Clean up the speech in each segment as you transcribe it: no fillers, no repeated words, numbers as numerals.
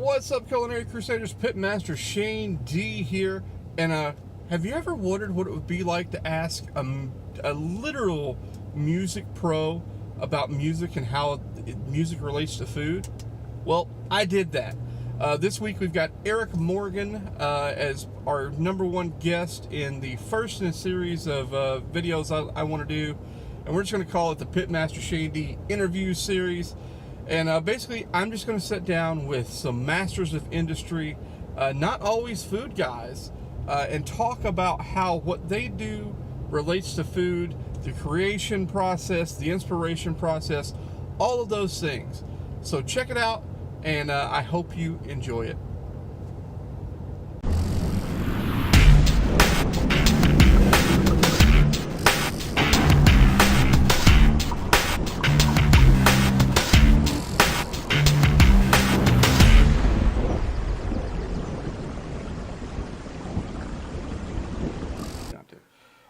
What's up, Culinary Crusaders? Pitmaster Shane D here. And have you ever wondered what it would be like to ask a literal music pro about music and how music relates to food? Well, I did that. This week we've got Eric Morgan as our #1 guest in the first in a series of videos I want to do. And we're just going to call it the Pitmaster Shane D interview series. And basically, I'm just going to sit down with some masters of industry, not always food guys, and talk about how what they do relates to food, the creation process, the inspiration process, all of those things. So check it out, and I hope you enjoy it.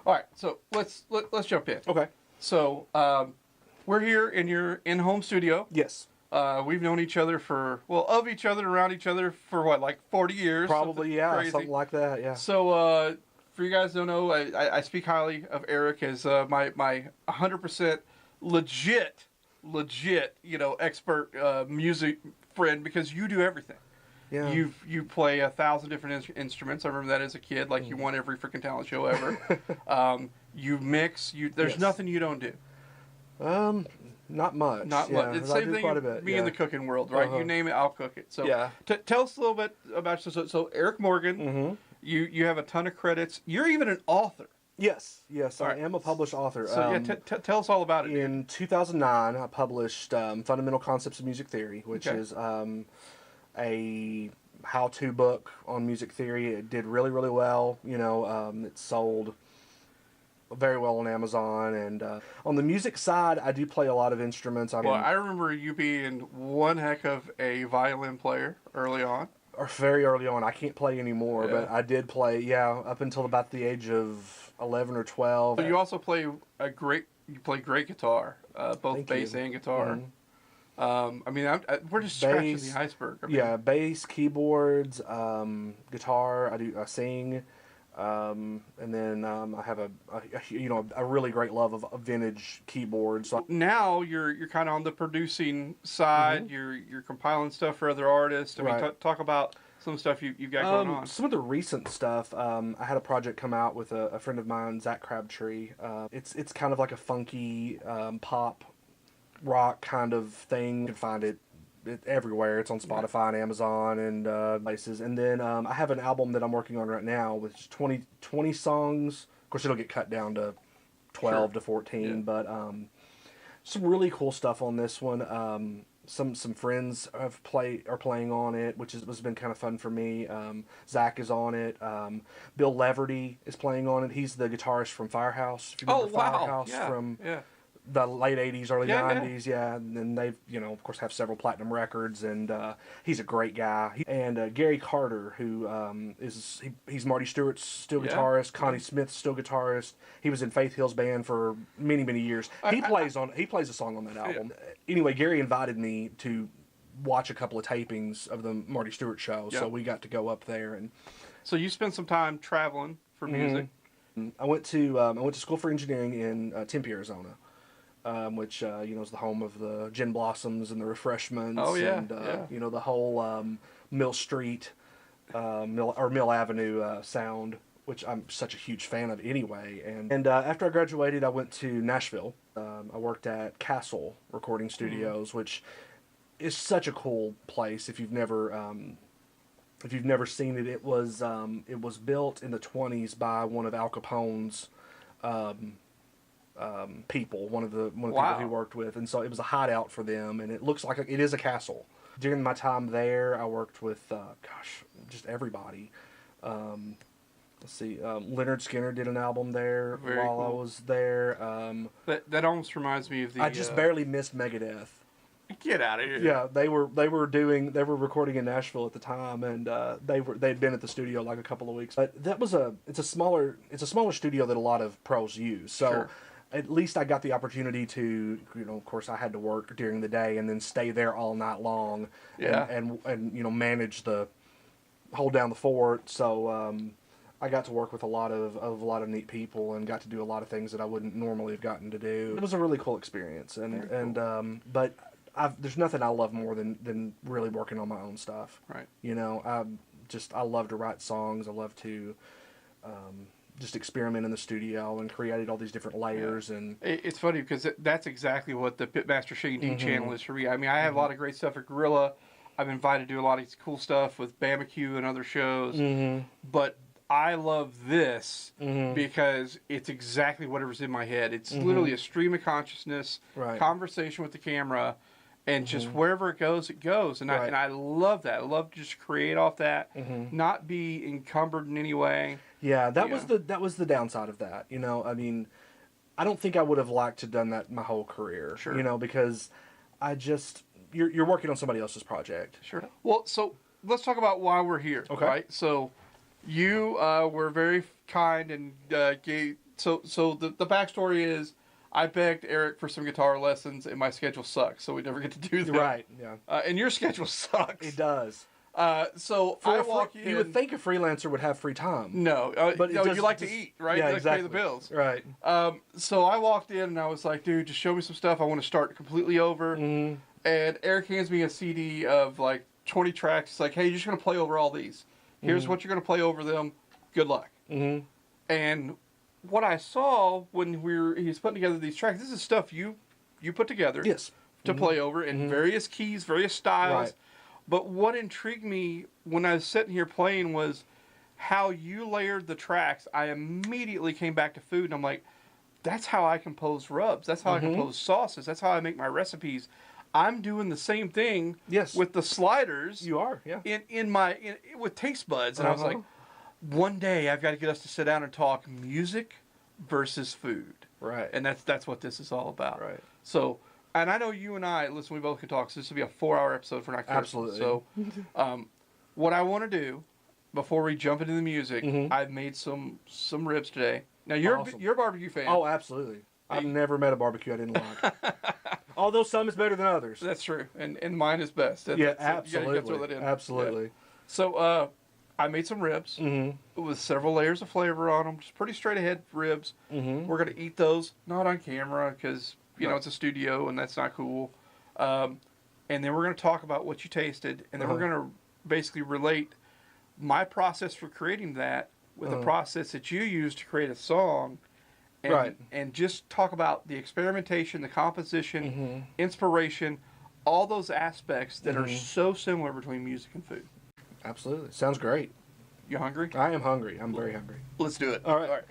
All right, so let's jump in. Okay. So we're here in your in-home studio. Yes. We've known each other of each other, around each other for what, like 40 years? Probably, yeah, crazy. something like that, yeah. So for you guys who don't know, I speak highly of Eric as my 100% legit, expert music friend, because you do everything. Yeah. You play 1,000 different instruments. I remember that as a kid, like you won every freaking talent show ever. You mix. There's nothing you don't do. Not much. Not much. It's the same thing with me in the cooking world, right? You name it, I'll cook it. So yeah. Tell us a little bit about yourself. So Eric Morgan, you have a ton of credits. You're even an author. Yes. All I right. am a published author. So tell us all about it. In 2009, I published Fundamental Concepts of Music Theory, which is a how-to book on music theory. It did really, really well. It sold very well on Amazon. And on the music side, I do play a lot of instruments. I remember you being one heck of a violin player early on. Or very early on. I can't play anymore, but I did play, up until about the age of 11 or 12. But you also play great guitar, both bass and guitar. We're just scratching the iceberg. Bass, keyboards, guitar. I sing, and then I have a really great love of vintage keyboards. So now you're kind of on the producing side. You're compiling stuff for other artists. Talk about some stuff you've got going on. Some of the recent stuff. I had a project come out with a friend of mine, Zach Crabtree. It's kind of like a funky pop rock kind of thing. You can find it everywhere. It's on Spotify and Amazon and places. And then I have an album that I'm working on right now with 20 songs. Of course, it'll get cut down to 12 to 14, but some really cool stuff on this one. Some friends are playing on it, which has been kind of fun for me. Zach is on it. Bill Leverty is playing on it. He's the guitarist from Firehouse. If you remember Firehouse from the late 80s, early 90s, and then they've, of course, have several platinum records, and he's a great guy. And Gary Carter, who he's Marty Stewart's still guitarist, Connie Smith's still guitarist. He was in Faith Hill's band for many, many years. He plays a song on that album. Anyway, Gary invited me to watch a couple of tapings of the Marty Stewart show, so we got to go up there. And so you spent some time traveling for music. I went to school for engineering in Tempe, Arizona. Which is the home of the Gin Blossoms and the Refreshments, and the whole Mill Street, Mill Avenue sound, which I'm such a huge fan of anyway. And after I graduated, I went to Nashville. I worked at Castle Recording Studios, which is such a cool place. If you've never seen it, it was built in the 20s by one of Al Capone's people, one of the people he worked with, and so it was a hideout for them, and it looks like it is a castle. During my time there, I worked with just everybody. Let's see, Lynyrd Skynyrd did an album there while I was there. That almost reminds me of the. I just barely missed Megadeth. Get out of here! Yeah, they were recording in Nashville at the time, and they'd been at the studio like a couple of weeks. But it's a smaller studio that a lot of pros use. So. at least I got the opportunity to, of course I had to work during the day and then stay there all night long, Yeah. and manage hold down the fort. So I got to work with a lot of neat people and got to do a lot of things that I wouldn't normally have gotten to do. It was a really cool experience, but there's nothing I love more than really working on my own stuff. Right. I love to write songs. I love to just experiment in the studio and create all these different layers. Yeah. And it's funny because that's exactly what the Pitmaster Shane D channel is for me. I mean, I have a lot of great stuff at Gorilla. I've been invited to do a lot of cool stuff with Barbecue and other shows. But I love this because it's exactly whatever's in my head. It's literally a stream of consciousness, conversation with the camera, and just wherever it goes, it goes. And I love that. I love to just create off that, not be encumbered in any way. Yeah, that was the downside of that. I mean, I don't think I would have liked to have done that my whole career. Sure. Because I just you're working on somebody else's project. Sure. Well, so let's talk about why we're here. Okay. Right. So you were very kind and gave. So the backstory is, I begged Eric for some guitar lessons, and my schedule sucks, so we never get to do that. Right. Yeah. And your schedule sucks. It does. So I walk in. You would think a freelancer would have free time. No, but you like to eat, right? Yeah, you like exactly. to pay the bills. Right. So I walked in and I was like, dude, just show me some stuff. I want to start completely over. And Eric hands me a CD of like 20 tracks. It's like, hey, you're just going to play over all these. Here's what you're going to play over them. Good luck. And what I saw when he's putting together these tracks, this is stuff you put together. Yes. To play over in various keys, various styles. Right. But what intrigued me when I was sitting here playing was how you layered the tracks. I immediately came back to food, and I'm like, that's how I compose rubs. That's how I compose sauces. That's how I make my recipes. I'm doing the same thing with the sliders. You are, yeah. With taste buds. And I was like, one day I've got to get us to sit down and talk music versus food. Right. And that's what this is all about. Right. So, and I know you and I, listen, we both can talk, so this will be a 4-hour episode for not cursing. Absolutely. So, what I want to do, before we jump into the music, I've made some ribs today. Now, you're a barbecue fan. Oh, absolutely. I've never met a barbecue I didn't like. Although some is better than others. That's true. And mine is best. Absolutely. You gotta throw that in. Absolutely. Yeah. So, I made some ribs with several layers of flavor on them. Just pretty straight ahead ribs. We're going to eat those, not on camera, because, it's a studio and that's not cool. And then we're going to talk about what you tasted. And then we're going to basically relate my process for creating that with the process that you use to create a song. And just talk about the experimentation, the composition, inspiration, all those aspects that are so similar between music and food. Absolutely. Sounds great. You hungry? I am hungry. I'm very hungry. Let's do it. All right.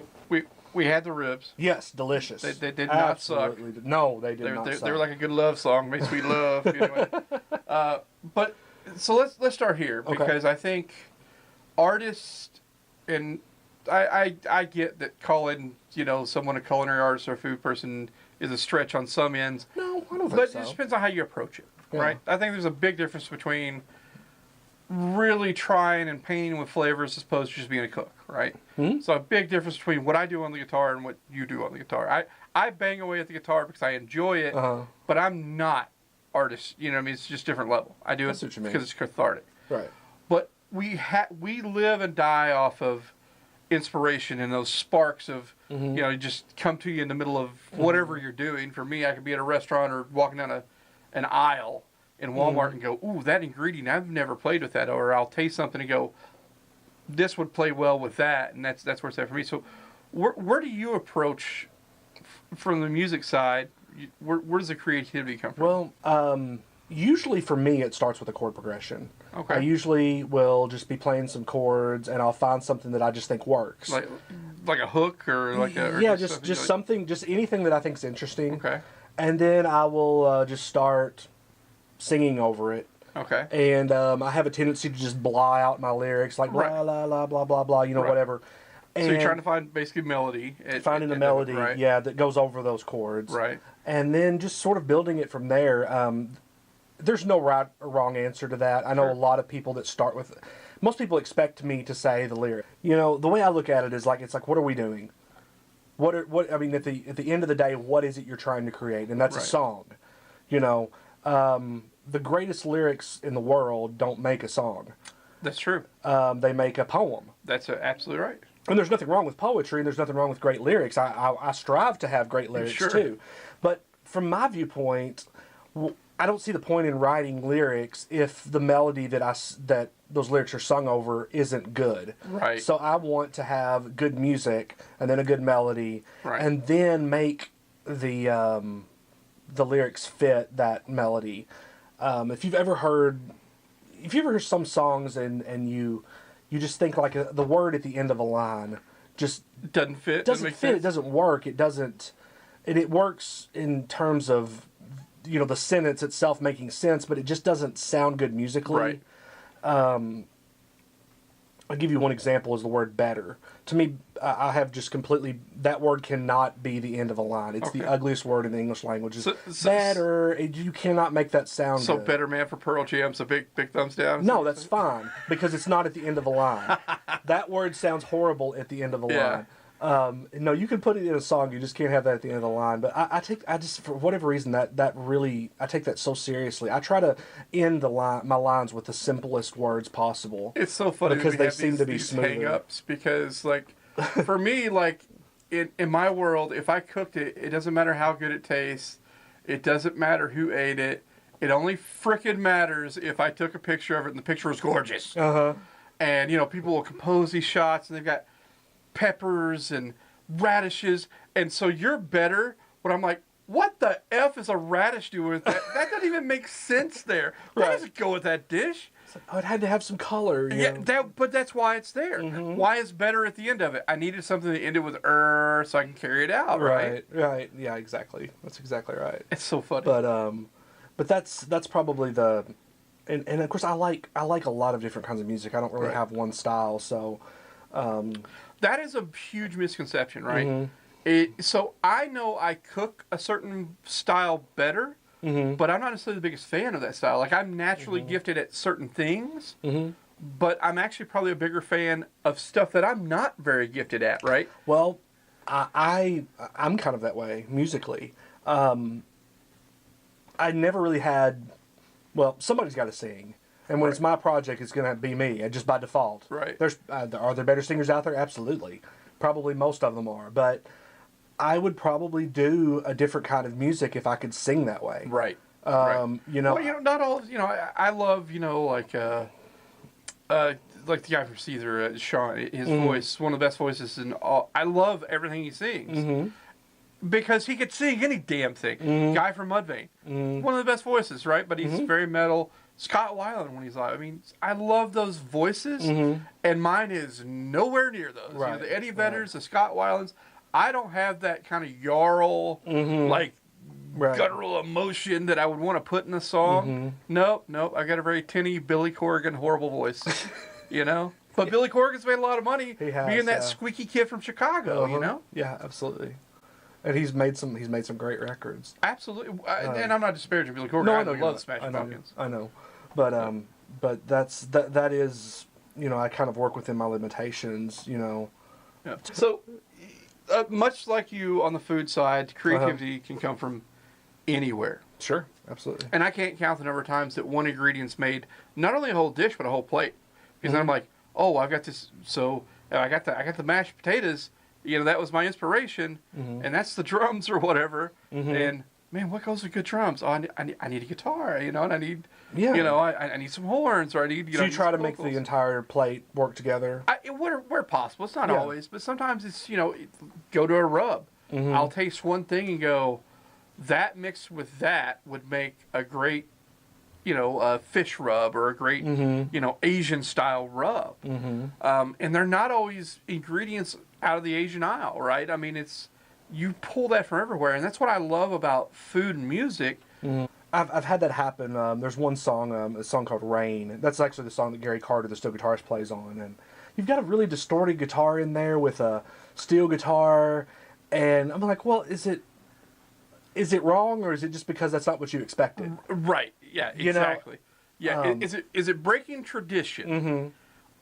We had the ribs. Yes, delicious. They did not suck. No, they did not suck. They were like a good love song, "May Sweet Love." Anyway. But so let's start here because I think artists, and I get that calling someone a culinary artist or a food person is a stretch on some ends. No, I don't think so. But it just depends on how you approach it, right? I think there's a big difference between really trying and painting with flavors as opposed to just being a cook, right? So a big difference between what I do on the guitar and what you do on the guitar. I bang away at the guitar because I enjoy it, but I'm not artist. It's just different level. I do it because it's cathartic. Right. But we live and die off of inspiration and those sparks of just come to you in the middle of whatever you're doing. For me, I could be at a restaurant or walking down an aisle in Walmart and go, ooh, that ingredient, I've never played with that. Or I'll taste something and go, this would play well with that. And that's where it's at for me. So where do you approach from the music side? Where does the creativity come from? Well, usually for me, it starts with a chord progression. Okay. I usually will just be playing some chords and I'll find something that I just think works. Like a hook or like a... Yeah, just something, just anything that I think is interesting. Okay. And then I will just start singing over it. Okay. And I have a tendency to just blah out my lyrics, like blah, blah, blah, blah, blah, blah, whatever. And so you're trying to find basically melody. Finding a melody, that goes over those chords. Right. And then just sort of building it from there. There's no right or wrong answer to that. I know a lot of people that start with... Most people expect me to say the lyric. The way I look at it is it's like, what are we doing? I mean, at the end of the day, what is it you're trying to create? And that's a Right. song. You know, the greatest lyrics in the world don't make a song. That's true. They make a poem. That's absolutely right. And there's nothing wrong with poetry, and there's nothing wrong with great lyrics. I strive to have great lyrics Sure. too. But from my viewpoint, I don't see the point in writing lyrics if the melody that those lyrics are sung over isn't good. Right. So I want to have good music and then a good melody, Right. and then make the lyrics fit that melody. If you've ever heard some songs and you just think like the word at the end of a line just Doesn't fit. doesn't make fit. sense. It doesn't work. It doesn't. And it works in terms of the sentence itself making sense, but it just doesn't sound good musically. Right. I'll give you one example is the word better. To me, I have just completely, that word cannot be the end of a line. It's the Okay. ugliest word in the English language. It's So- better. You cannot make that sound So good. Better Man for Pearl Jam. So big thumbs down. No, that's fine because it's not at the end of a line. That word sounds horrible at the end of a Yeah. line. No, you can put it in a song. You just can't have that at the end of the line. But I just for whatever reason that really I take that so seriously. I try to end my lines with the simplest words possible. It's so funny because that we they have seem to be these smoother. hang-ups because like for me like in my world if I cooked it, it doesn't matter how good it tastes. It doesn't matter who ate it. It only frickin' matters if I took a picture of it and the picture was gorgeous. And people will compose these shots and they've got peppers and radishes, and so you're better when I'm like, what the F is a radish doing with that? That doesn't even make sense there. That Right. doesn't go with that dish. Oh, it had to have some color. You Yeah, know? but that's why it's there. Mm-hmm. Why is better at the end of it? I needed something that ended with so I can carry it out, right? Right. Yeah, exactly. That's exactly right. It's so funny. But that's probably the, and of course I like a lot of different kinds of music. I don't really Right. have one style, so. That is a huge misconception, right? Mm-hmm. So I know I cook a certain style better, Mm-hmm. but I'm not necessarily the biggest fan of that style. Like I'm naturally gifted at certain things, but I'm actually probably a bigger fan of stuff that I'm not very gifted at, right? Well, I'm kind of that way musically. I never really had. Well, somebody's got to sing, and when it's my project, it's going to be me, just by default. Right. Are there better singers out there? Absolutely, probably most of them are. But I would probably do a different kind of music if I could sing that way. Right. Well, not all. I love like the guy from Caesar, Sean. His voice, one of the best voices in all. I love everything he sings. Because he could sing any damn thing. Guy from Mudvayne. One of the best voices, right? But he's very metal. Scott Weiland when he's live. I mean, I love those voices, and mine is nowhere near those. Right. The Eddie Vedders, the Scott Weilands. I don't have that kind of yarl, guttural emotion that I would want to put in a song. Nope. I got a very tinny Billy Corgan horrible voice, But Billy Corgan's made a lot of money being that squeaky kid from Chicago, Yeah, absolutely. And he's made some great records. Absolutely, and I'm not disparaging Billy Corgan. No, I I know, love Smashing Pumpkins. I know, but that is I kind of work within my limitations. Yeah. So, much like you on the food side, creativity can come from anywhere. Sure, absolutely. And I can't count the number of times that one ingredient's made not only a whole dish but a whole plate. Because I'm like, oh, I've got this. So I got the mashed potatoes. That was my inspiration, and that's the drums or whatever. And man, what goes with good drums? Oh, I need a guitar, and I need, I need some horns, or I need, So you try to some make vocals. the entire plate work together. Where possible. It's not always, but sometimes it's go to a rub. I'll taste one thing and go, that mixed with that would make a great, a fish rub or a great, Asian style rub. And they're not always ingredients out of the Asian aisle, right? I mean, you pull that from everywhere, and that's what I love about food and music. I've had that happen. There's one song, a song called Rain. That's actually the song that Gary Carter, the steel guitarist, plays on. And you've got a really distorted guitar in there with a steel guitar. And I'm like, well, is it wrong, or is it just because that's not what you expected? Right. Yeah, exactly. Is it breaking tradition,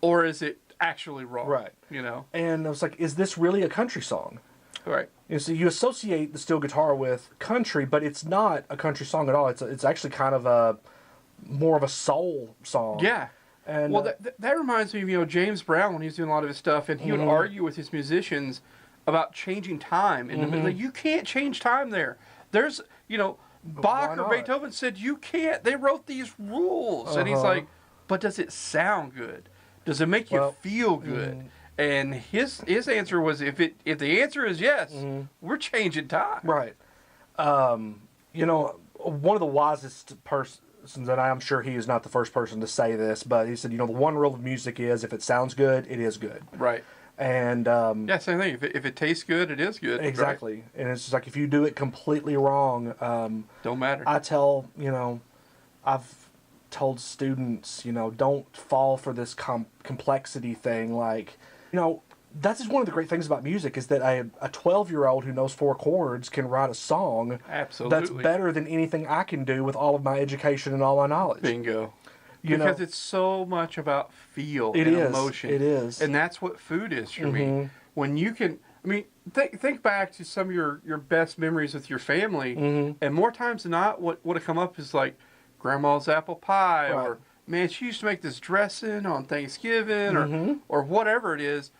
or is it actually wrong? Right. You know? And I was like, is this really a country song? Right. So you associate the steel guitar with country, but it's not a country song at all. It's actually kind of more of a soul song. Yeah. And Well, that reminds me of, James Brown when he was doing a lot of his stuff, and he would argue with his musicians about changing time. And like, you can't change time there. There's, Bach or Beethoven said you can't. They wrote these rules. And he's like, but does it sound good? Does it make you feel good? And his answer was, if the answer is yes, we're changing time. Right. One of the wisest persons, and I'm sure he is not the first person to say this, but he said, the one rule of music is if it sounds good, it is good. Right. And yeah, same thing. If it tastes good, it is good. Exactly. Right? And it's just like if you do it completely wrong, don't matter. I tell, I've told students, don't fall for this complexity thing. Like, that's just one of the great things about music is that a 12-year-old who knows 4 chords can write a song Absolutely. that's better than anything I can do with all of my education and all my knowledge. Bingo. Because it's so much about feel and emotion. It is. And that's what food is for me. When you can, think back to some of your best memories with your family, and more times than not, what would have come up is like grandma's apple pie, or man, she used to make this dressing on Thanksgiving, or whatever it is.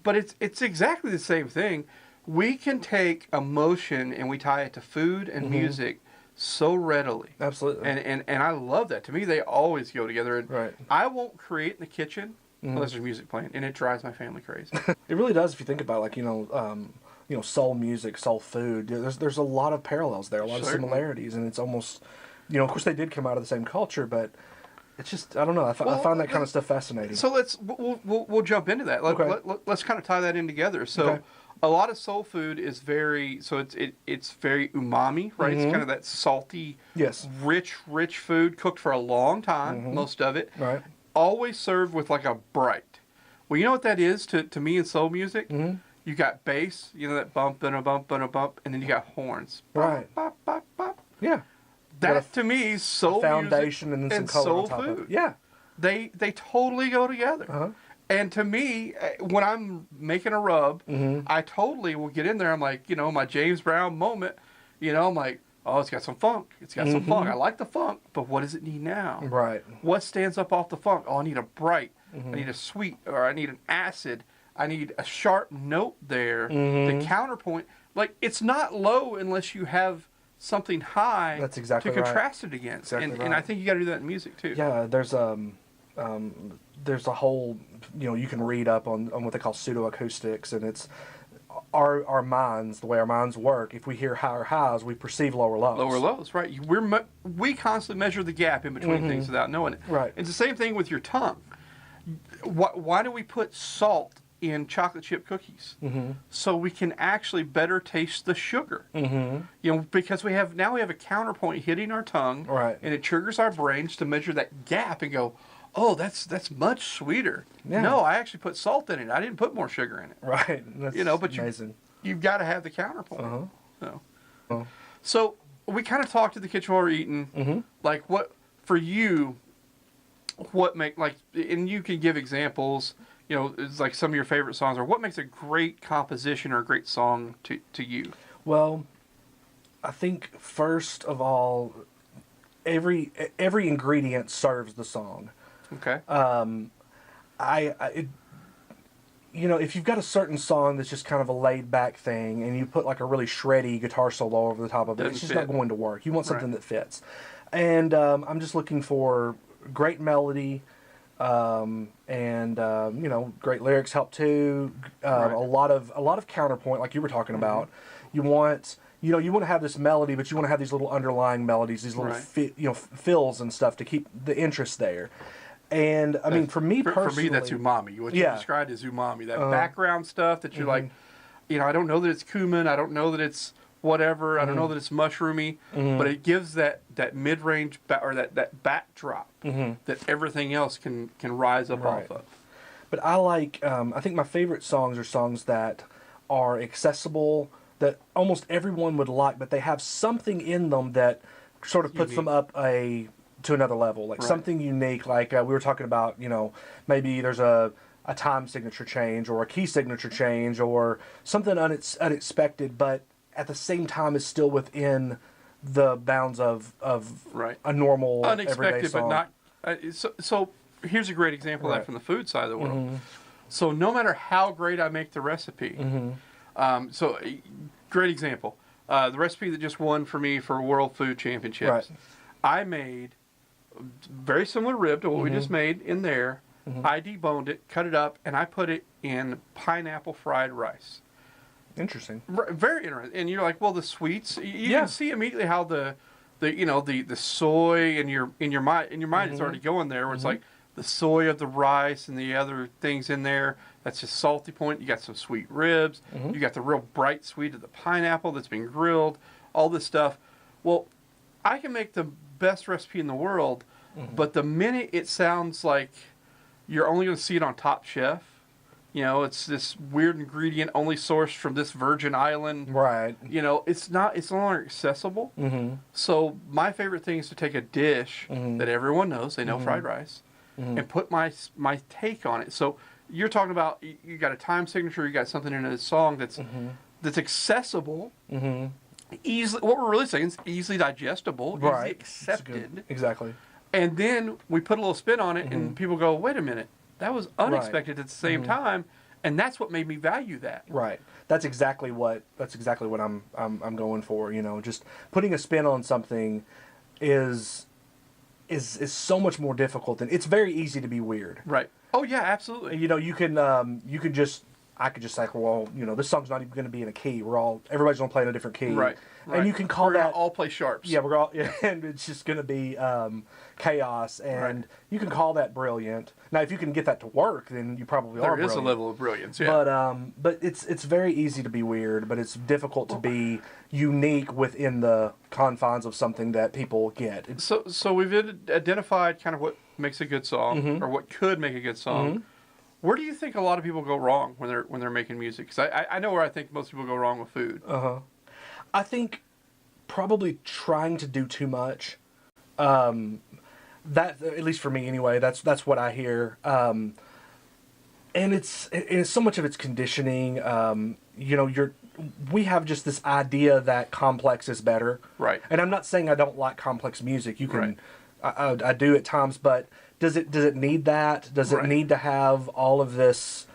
But it's exactly the same thing. We can take emotion and we tie it to food and music so readily. Absolutely. And I love that. To me, they always go together. And right. I won't create in the kitchen unless there's music playing, and it drives my family crazy. It really does if you think about it, like, soul music, soul food. There's a lot of parallels there, a lot of similarities, and it's almost, of course they did come out of the same culture, but it's just, I don't know. I find that kind of stuff fascinating. So we'll jump into that. Let's kind of tie that in together. So a lot of soul food is it's very umami, right? It's kind of that salty, rich food cooked for a long time, most of it. Right. Always served with like a bright. Well, you know what that is to me in soul music? You got bass, that bump and a bump and a bump, and then you got horns. Right. Bop, bop, bop. Yeah. That to me is soul foundation music and then some color soul on top food. of it. Yeah. They totally go together. And to me, when I'm making a rub, I totally will get in there. I'm like, my James Brown moment, I'm like, oh, it's got some funk. It's got some funk. I like the funk, but what does it need now? Right. What stands up off the funk? Oh, I need a bright. I need a sweet, or I need an acid. I need a sharp note there. The counterpoint, like, it's not low unless you have something high. That's exactly to contrast it against. Exactly and I think you got to do that in music too. Yeah, there's a whole, you can read up on what they call pseudo acoustics, and it's our minds, the way our minds work. If we hear higher highs, we perceive lower lows. Lower lows, right? We constantly measure the gap in between things without knowing it. Right. It's the same thing with your tongue. Why do we put salt in chocolate chip cookies? So we can actually better taste the sugar. Because we have a counterpoint hitting our tongue, right, and it triggers our brains to measure that gap and go, oh, that's much sweeter. Yeah. No, I actually put salt in it. I didn't put more sugar in it. Right. That's but amazing. You've got to have the counterpoint. So we kind of talked to the kitchen while we're eating. Like, what for you? What make, like, and you can give examples. It's like some of your favorite songs, or what makes a great composition or a great song to you? Well, I think first of all, every ingredient serves the song. Okay. If you've got a certain song that's just kind of a laid back thing, and you put like a really shreddy guitar solo over the top of it, it's just not going to work. You want something that fits. And I'm just looking for great melody, and great lyrics help too. A lot of counterpoint, like you were talking about. You want to have this melody, but you want to have these little underlying melodies, these little fills and stuff to keep the interest there. And I mean, for me personally, that's umami. What you described is umami. That background stuff that you're like, I don't know that it's cumin. I don't know that it's whatever. I don't know that it's mushroomy, but it gives that mid-range or that backdrop that everything else can rise up off of. But I like. I think my favorite songs are songs that are accessible, that almost everyone would like, but they have something in them that sort of puts them up to another level, like something unique. Like we were talking about, maybe there's a a time signature change or a key signature change or something unexpected, but at the same time is still within the bounds of Right. a normal everyday Unexpected, but song. not. So here's a great example of Right. that from the food side of the world. Mm-hmm. So no matter how great I make the recipe, great example, the recipe that just won for me for World Food Championships, Right. I made very similar rib to what we just made in there. I deboned it, cut it up, and I put it in pineapple fried rice. Interesting. Very interesting. And you're like, well, the sweets. You Yeah. can see immediately how the soy in your mind is already going there. Where it's like the soy of the rice and the other things in there. That's just salty point. You got some sweet ribs. You got the real bright sweet of the pineapple that's been grilled. All this stuff. Well, I can make the best recipe in the world, but the minute it sounds like you're only going to see it on Top Chef. It's this weird ingredient only sourced from this virgin island. Right. It's no longer accessible. So my favorite thing is to take a dish that everyone knows, they know fried rice, and put my take on it. So you're talking about, you got a time signature, you got something in a song that's accessible, easily, what we're really saying is easily digestible, Right. easily accepted. Exactly. And then we put a little spin on it, and people go, wait a minute, that was unexpected at the same time, and that's what made me value that. Right. That's exactly what I'm going for. Just putting a spin on something is so much more difficult than it's very easy to be weird. Right. Oh yeah, absolutely. I could just say, well, this song's not even going to be in a key. Everybody's going to play in a different key. Right. And you can call we're that gonna all play sharps. Yeah, and it's just going to be chaos, and you can call that brilliant. Now, if you can get that to work, then you probably are There is brilliant. a level of brilliance, yeah. But it's very easy to be weird, but it's difficult to be unique within the confines of something that people get. So we've identified kind of what makes a good song, or what could make a good song. Where do you think a lot of people go wrong when they're making music? Because I know where I think most people go wrong with food. I think probably trying to do too much. That, at least for me anyway, that's what I hear. And it's so much of it's conditioning. We have just this idea that complex is better. Right. And I'm not saying I don't like complex music. You can, Right. I do at times, but does it need that? Does it need to have all of this,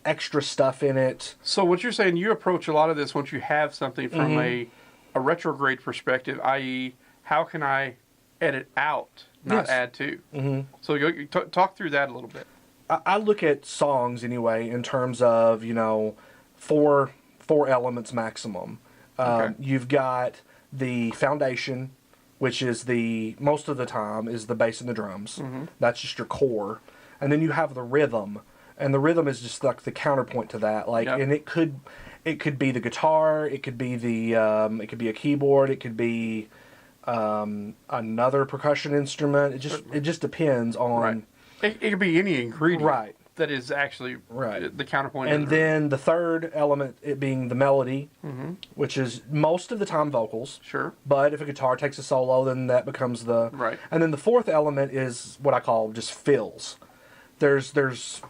extra stuff in it? So what you're saying, you approach a lot of this once you have something from a retrograde perspective, i.e., how can I edit out, not add to? So you talk through that a little bit. I look at songs anyway in terms of four elements maximum. Okay. You've got the foundation, which is most of the time is the bass and the drums. That's just your core, and then you have the rhythm, and the rhythm is just like the counterpoint to that. And it could be the guitar, it could be it could be a keyboard, it could be another percussion instrument. It just depends on. Right. It could be any ingredient. Right. That is actually the counterpoint. And then the third element, it being the melody, which is most of the time vocals. Sure. But if a guitar takes a solo, then that becomes the... Right. And then the fourth element is what I call just fills. There's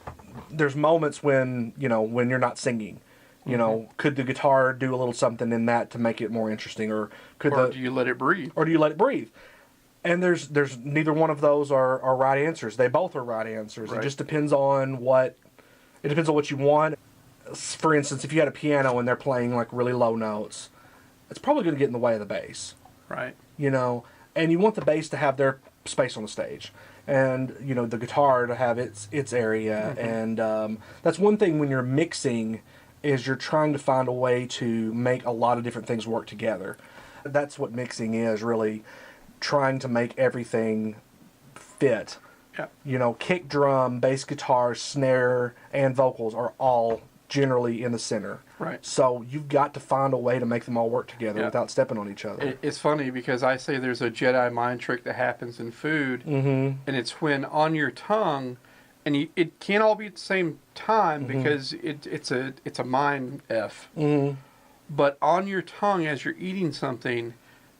moments when, when you're not singing. Could the guitar do a little something in that to make it more interesting? Or do you let it breathe? Or do you let it breathe? And there's neither one of those are right answers. They both are right answers. Right. It just depends on what you want. For instance, if you had a piano and they're playing like really low notes, it's probably going to get in the way of the bass. Right. And you want the bass to have their space on the stage, and the guitar to have its area. And that's one thing when you're mixing, is you're trying to find a way to make a lot of different things work together. That's what mixing is, really. Trying to make everything fit. Yeah. Kick drum, bass guitar, snare, and vocals are all generally in the center. Right. So you've got to find a way to make them all work together without stepping on each other. It's funny because I say there's a Jedi mind trick that happens in food, and it's when on your tongue, and it can't all be at the same time because it's a mind F. But on your tongue as you're eating something,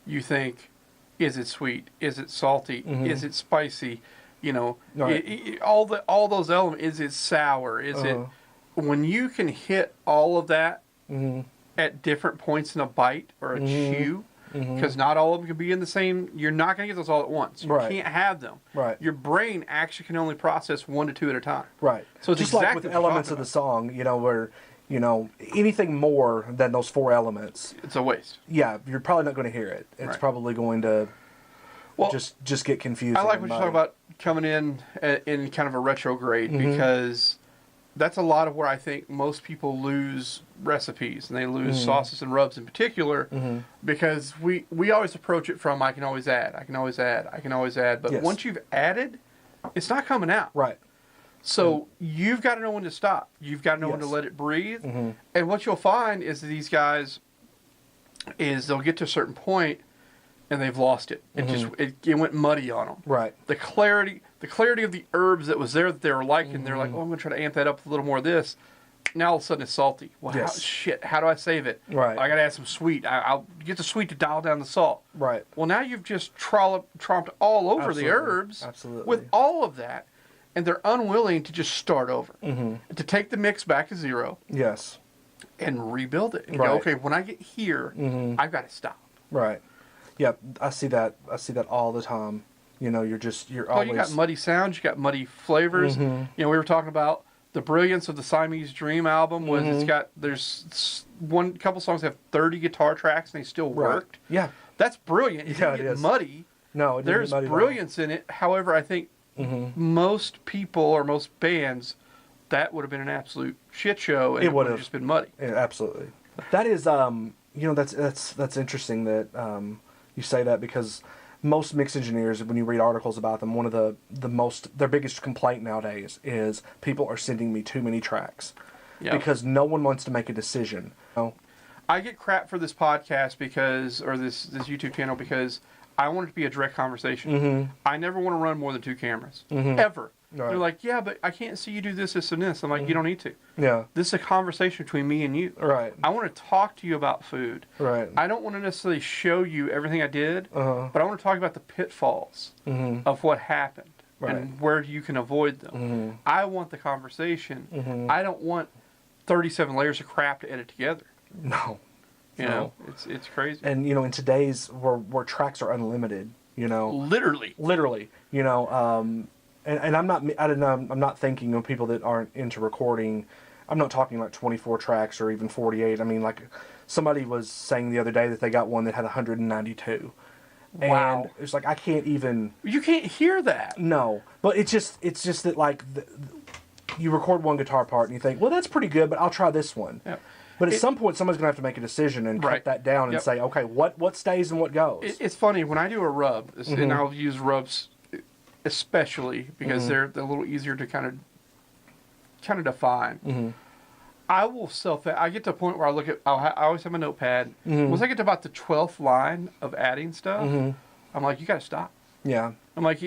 you think, is it sweet? Is it salty? Is it spicy? You know, Right. all those elements. Is it sour? Is it when you can hit all of that at different points in a bite or a chew? Because not all of them can be in the same. You're not going to get those all at once. You can't have them. Right. Your brain actually can only process 1 to 2 at a time. Right. So it's just exactly like with what elements you're of the talking song, where anything more than those 4 elements, it's a waste. yeah, you're probably not going to hear it. It's Right. probably going to just get confused. I like what you're talking about coming in kind of a retrograde because that's a lot of where I think most people lose recipes and they lose sauces and rubs in particular because we always approach it from I can always add, but Yes. once you've added, it's not coming out. Right. So you've got to know when to stop. You've got to know when to let it breathe. And what you'll find is these guys they'll get to a certain point and they've lost it. It went muddy on them. Right. The clarity of the herbs that was there that they were liking, they're like, oh, I'm going to try to amp that up with a little more of this. Now all of a sudden it's salty. Well, Yes. how do I save it? Right. I got to add some sweet. I'll get the sweet to dial down the salt. Right. Well, now you've just tromped all over Absolutely. the herbs Absolutely. with all of that, and they're unwilling to just start over, to take the mix back to 0 Yes. and rebuild it. And Right. go, okay, when I get here, I've got to stop. Right. Yep. I see that all the time. You're always. You got muddy sounds, you got muddy flavors. We were talking about the brilliance of the Siamese Dream album was there's one couple songs that have 30 guitar tracks and they still worked. Yeah. That's brilliant. It didn't it get is. muddy. No, it didn't There's get muddy at all. brilliance in it. However, I think most people or most bands, that would have been an absolute shit show and it would have just been muddy. Yeah, absolutely. That is that's interesting that you say that because most mix engineers, when you read articles about them, one of their biggest complaint nowadays is people are sending me too many tracks because no one wants to make a decision. I get crap for this podcast or this YouTube channel because I want it to be a direct conversation. I never want to run more than 2 cameras ever. Right. They're like, yeah, but I can't see you do this, this, and this. I'm like, you don't need to. Yeah. This is a conversation between me and you. Right. I want to talk to you about food. Right. I don't want to necessarily show you everything I did, but I want to talk about the pitfalls of what happened and where you can avoid them. I want the conversation. I don't want 37 layers of crap to edit together. No. You know, it's crazy. And in today's where tracks are unlimited, literally, and I'm not thinking of people that aren't into recording. I'm not talking like 24 tracks or even 48. I mean, like somebody was saying the other day that they got one that had 192. Wow. And it's like I can't even. You can't hear that. No, but it's just that like you record one guitar part and you think, well, that's pretty good, but I'll try this one. Yep. But at some point, someone's going to have to make a decision and cut that down and say, okay, what stays and what goes. It's funny when I do a rub, and I'll use rubs especially because they're a little easier to kind of define. I will I get to a point where I always have my notepad. Once I get to about the 12th line of adding stuff, I'm like, you got to stop. Yeah. I'm like,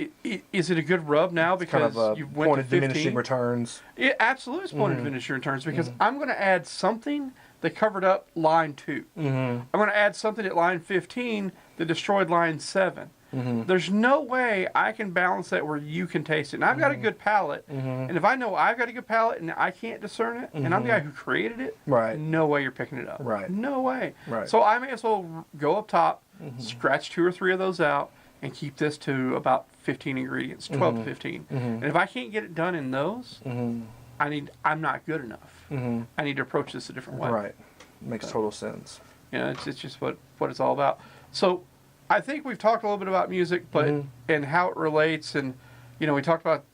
is it a good rub now because kind of you've went point to of 15? diminishing returns. It absolutely is point of diminishing returns because I'm going to add something that covered up line 2. I'm going to add something at line 15 that destroyed line 7. There's no way I can balance that where you can taste it. And I've got a good palate, and if I know I've got a good palate and I can't discern it, and I'm the guy who created it, no way you're picking it up. Right. No way. Right. So I may as well go up top, scratch 2 or 3 of those out, and keep this to about 15 ingredients, 12 to 15. And if I can't get it done in those, I'm not good enough. I need to approach this a different way. Right. Makes total sense. It's just what it's all about. So I think we've talked a little bit about music, but and how it relates, and we talked about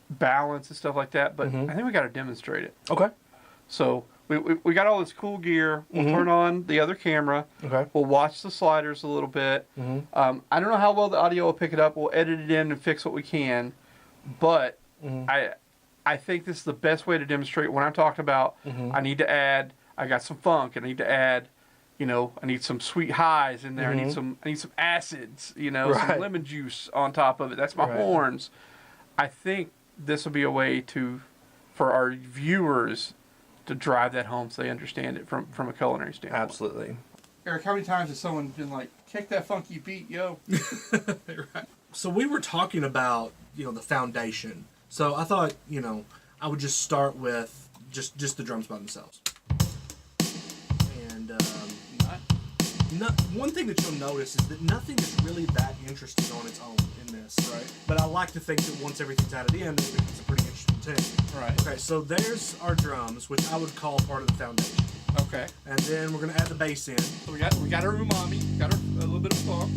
balance and stuff like that. But I think we got to demonstrate it. Okay. So we got all this cool gear. We'll turn on the other camera. Okay. We'll watch the sliders a little bit. I don't know how well the audio will pick it up. We'll edit it in and fix what we can. But I think this is the best way to demonstrate when I'm talking about I need to add. I got some funk. I need to add. I need some sweet highs in there. I need some acids. Some lemon juice on top of it. That's my horns. I think this will be a way for our viewers to drive that home so they understand it from a culinary standpoint. Absolutely. Eric, how many times has someone been like, kick that funky beat, yo? So we were talking about the foundation. So I thought, I would just start with just the drums by themselves. And one thing that you'll notice is that nothing is really that interesting on its own in this. Right. But I like to think that once everything's added in, it becomes a pretty interesting tune. Right. Okay, so there's our drums, which I would call part of the foundation. Okay. And then we're gonna add the bass in. So we got our umami, got a little bit of funk.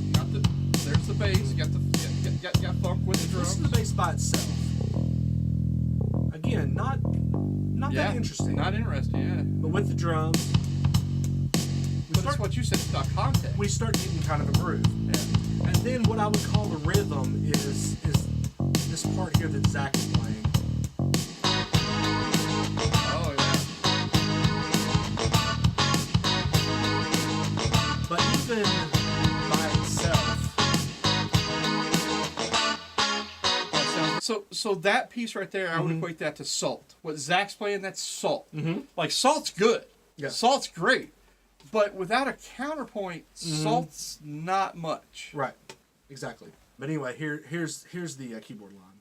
There's the bass. You got funk with the drums. This is the bass by itself. Again, not that interesting. Not interesting, yeah. But with the drums, But it's what you said, it's about context. we start getting kind of a groove. Yeah. And then what I would call the rhythm is this part here that Zach is playing. Oh, yeah. But even by itself, So that piece right there, I would equate that to salt. What Zach's playing, that's salt. Mm-hmm. Like, salt's good. Yeah. Salt's great. But without a counterpoint, salt's not much. right, exactly. But anyway, here's the keyboard line.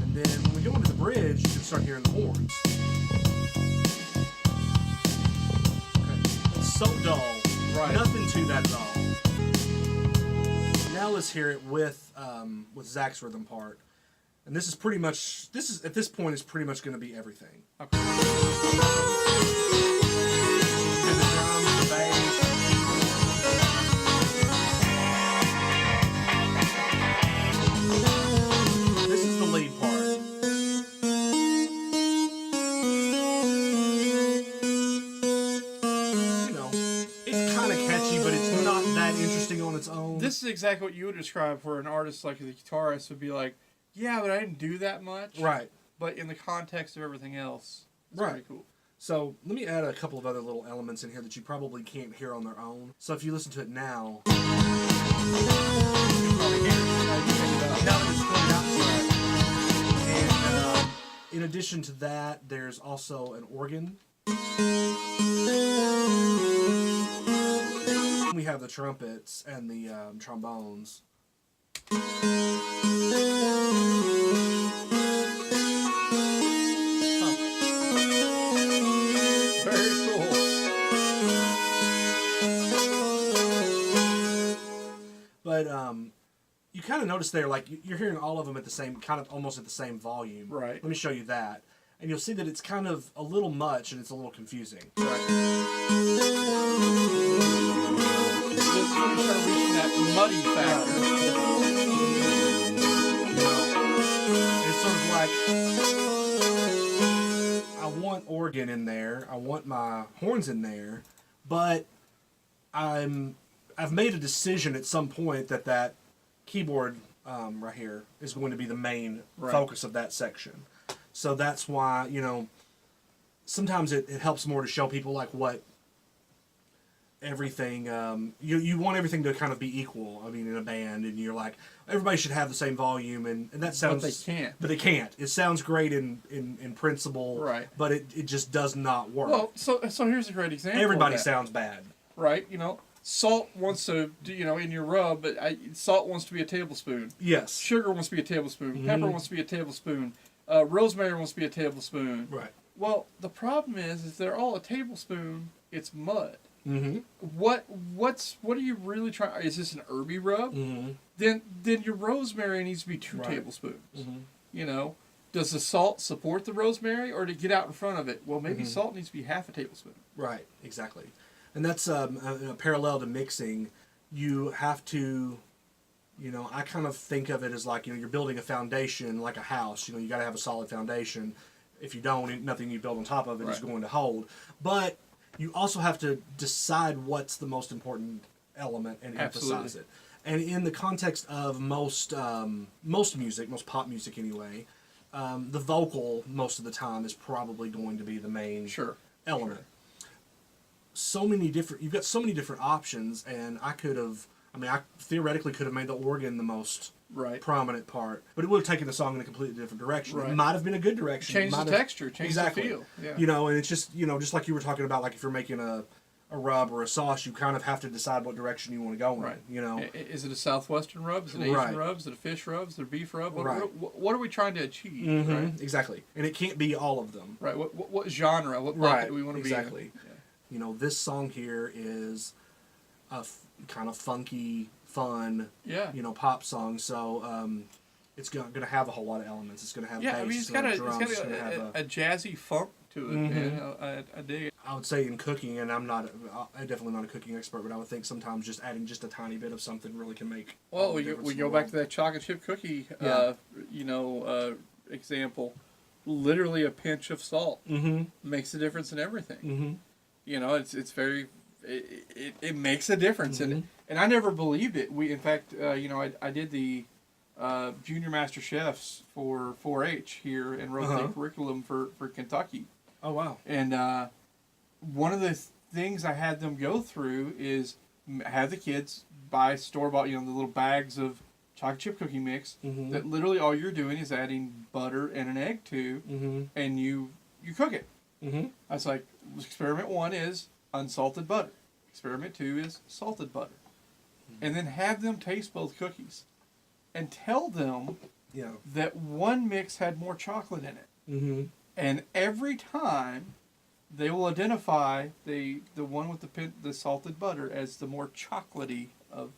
And then when we go into the bridge, you can start hearing the horns. Okay. It's so dull. Right. Nothing to that at all. Now let's hear it with Zach's rhythm part. And this is pretty much at this point is pretty much going to be everything. Okay. And the drums, the bass, this is the lead part. It's kind of catchy, but it's not that interesting on its own. This is exactly what you would describe for an artist like the guitarist would be like, yeah, but I didn't do that much. Right. But in the context of everything else, it's Right. pretty cool. So let me add a couple of other little elements in here that you probably can't hear on their own. So if you listen to it now, you can probably hear it. Now that it's played out to it. And in addition to that, there's also an organ. We have the trumpets and the trombones. Very cool. But you kind of notice there, like you're hearing all of them at the same, kind of almost at the same volume. Right. Let me show you that, and you'll see that it's kind of a little much and it's a little confusing. Right. This is when you start reaching that muddy factor. It's sort of like I want organ in there, I want my horns in there, but I've made a decision at some point that keyboard right here is going to be the main focus of that section. So that's why, sometimes it helps more to show people like what everything, you want everything to kind of be equal. I mean, in a band, and you're like, everybody should have the same volume, and that sounds... But they can't. But they can't. It sounds great in principle, Right. but it just does not work. Well, so here's a great example. Everybody of that. sounds bad. Right, Salt wants to do, in your rub, but salt wants to be a tablespoon. Yes. Sugar wants to be a tablespoon. Pepper wants to be a tablespoon. Rosemary wants to be a tablespoon. Right. Well, the problem is they're all a tablespoon. It's mud. Mm-hmm. What are you really trying? Is this an herby rub? Mm-hmm. Then your rosemary needs to be 2 tablespoons. Mm-hmm. Does the salt support the rosemary, or to get out in front of it? Well, maybe salt needs to be half a tablespoon. Right. Exactly. And that's a parallel to mixing. You have to, I kind of think of it as like, you're building a foundation like a house. You got to have a solid foundation. If you don't, nothing you build on top of it is going to hold. But you also have to decide what's the most important element and emphasize it. And in the context of most music, most pop music anyway, the vocal most of the time is probably going to be the main element. Sure. You've got so many different options, and I theoretically could have made the organ the most prominent part, but it would have taken the song in a completely different direction. It might have been a good direction. Change the texture, change the feel. Yeah. And it's just, just like you were talking about, like if you're making a a rub or a sauce, you kind of have to decide what direction you want to go in. Right. You know, Is it a Southwestern rub? Is it Asian Right. rub? Is it a fish rub? Is it a beef rub? Right. What are we trying to achieve? Mm-hmm. Right. Exactly, and it can't be all of them. Right. What genre? What bucket do we want to exactly. be in? Yeah. You know, this song here is a kind of funky, fun, Yeah. you know, pop song. So it's going to have a whole lot of elements. It's going to have bass, I mean, it's got drums. It's a, gonna have a jazzy funk to it, man. I dig it. I would say in cooking, and I'm definitely not a cooking expert, but I would think sometimes just adding just a tiny bit of something really can make. Well, we go back to that chocolate chip cookie, example. Literally a pinch of salt makes a difference in everything. Mm-hmm. You know, it's very, it makes a difference, and I never believed it. In fact, I did the junior master chefs for 4-H here and wrote the curriculum for Kentucky. Oh wow! And one of the things I had them go through is have the kids buy store-bought, the little bags of chocolate chip cookie mix that literally all you're doing is adding butter and an egg to, and you cook it. I was like, experiment 1 is unsalted butter. Experiment 2 is salted butter. And then have them taste both cookies. And tell them that one mix had more chocolate in it. And every time they will identify the one with the salted butter as the more chocolatey of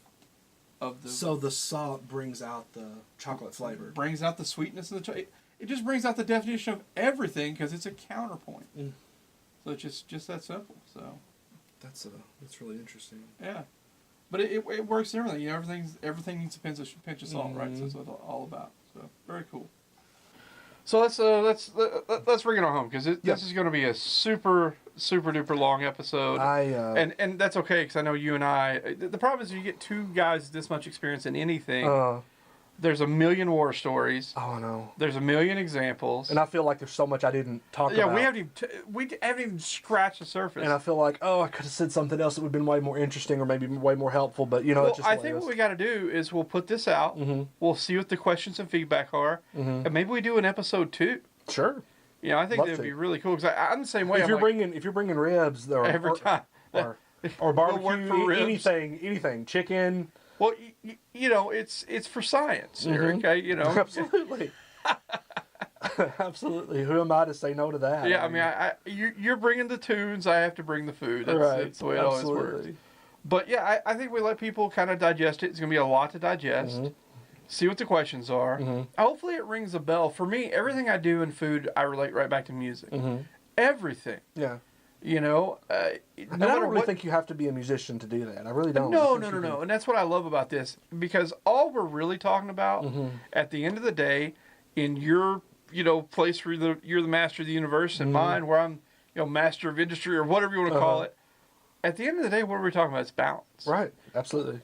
the. So the salt brings out the chocolate flavor. Brings out the sweetness of the it just brings out the definition of everything because it's a counterpoint. So it's just that simple. So that's really interesting. Yeah, but it works in everything. Everything needs a pinch of salt, right? So that's what it's all about. So very cool. So let's bring it on home because this is going to be a super duper long episode. And that's okay because I know you and I. The problem is you get two guys this much experience in anything. There's a million war stories. Oh, I know. There's a million examples. And I feel like there's so much I didn't talk about. Yeah, we haven't even scratched the surface. And I feel like, I could have said something else that would have been way more interesting or maybe way more helpful. But, it's just I think what we got to do is we'll put this out. We'll see what the questions and feedback are. And maybe we do an episode 2. Sure. I think that'd be really cool. Because I'm the same way. If you're bringing ribs, every time. Or barbecue, anything, chicken. Well, it's for science, Eric. Absolutely. Absolutely. Who am I to say no to that? Yeah, I mean, you're bringing the tunes. I have to bring the food. That's the way it always works. But yeah, I think we let people kind of digest it. It's going to be a lot to digest. See what the questions are. Hopefully, it rings a bell. For me, everything I do in food, I relate right back to music. Everything. Yeah. And I don't really think you have to be a musician to do that. I really don't. No. And that's what I love about this. Because all we're really talking about, at the end of the day, in your, place where you're the master of the universe, and mine where I'm, master of industry or whatever you want to call it. At the end of the day, what are we talking about? It's balance. Right. Absolutely.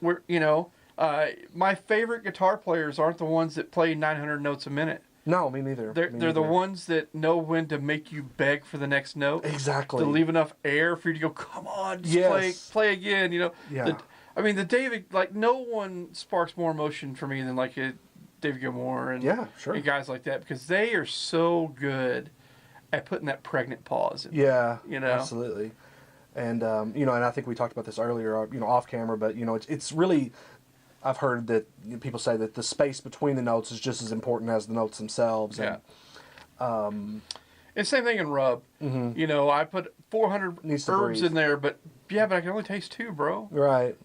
My favorite guitar players aren't the ones that play 900 notes a minute. No, me neither. They're the ones that know when to make you beg for the next note. Exactly. To leave enough air for you to go, come on, just play again. Yeah. The David, no one sparks more emotion for me than David Gilmour and and guys like that because they are so good at putting that pregnant pause in. Yeah. Absolutely. And and I think we talked about this earlier, off camera, but it's really. I've heard that people say that the space between the notes is just as important as the notes themselves. Yeah. And same thing in rub. I put 400 herbs in there, but I can only taste 2, bro. Right.